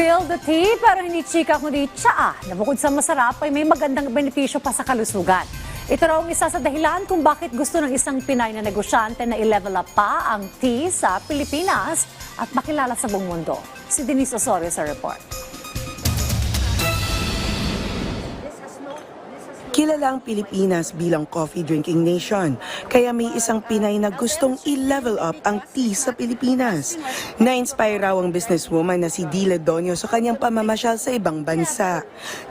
Spill the tea pero hindi chika kundi tsaa na bukod sa masarap ay may magandang benepisyo pa sa kalusugan. Ito raw ang isa sa dahilan kung bakit gusto ng isang Pinay na negosyante na i-level up pa ang tea sa Pilipinas at makilala sa buong mundo. Si Denise Osorio sa report. Kilala ang Pilipinas bilang coffee drinking nation, kaya may isang Pinay na gustong i-level up ang tea sa Pilipinas. Na-inspire raw ang businesswoman na si Dila Donio sa kanyang pamamasyal sa ibang bansa.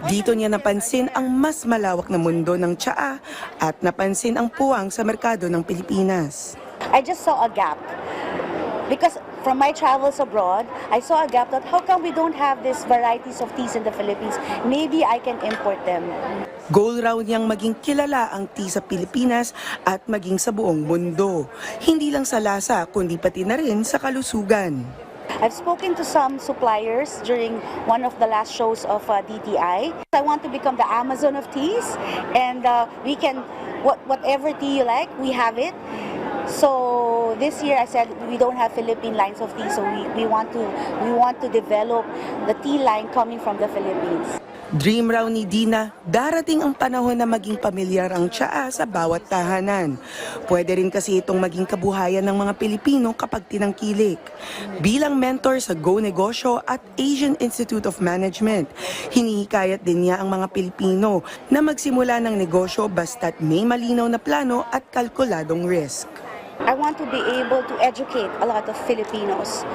Dito niya napansin ang mas malawak na mundo ng tsaa at napansin ang puwang sa merkado ng Pilipinas. I just saw a gap. Because from my travels abroad, I saw a gap that how come we don't have these varieties of teas in the Philippines? Maybe I can import them. Goal raw niyang maging kilala ang tea sa Pilipinas at maging sa buong mundo. Hindi lang sa lasa, kundi pati na rin sa kalusugan. I've spoken to some suppliers during one of the last shows of DTI. I want to become the Amazon of teas, and we can, whatever tea you like, we have it. So this year I said we don't have Philippine lines of tea, so we want to develop the tea line coming from the Philippines. Dream raw ni Dina, darating ang panahon na maging pamilyar ang tsaa sa bawat tahanan. Pwede rin kasi itong maging kabuhayan ng mga Pilipino kapag tinangkilik. Bilang mentor sa Go Negosyo at Asian Institute of Management, hinihikayat din niya ang mga Pilipino na magsimula ng negosyo basta't may malinaw na plano at kalkuladong risk. I want to be able to educate a lot of Filipinos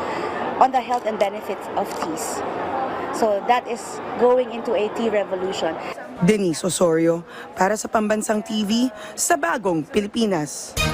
on the health and benefits of teas. So that is going into a tea revolution. Denise Osorio, para sa Pambansang TV, sa Bagong Pilipinas.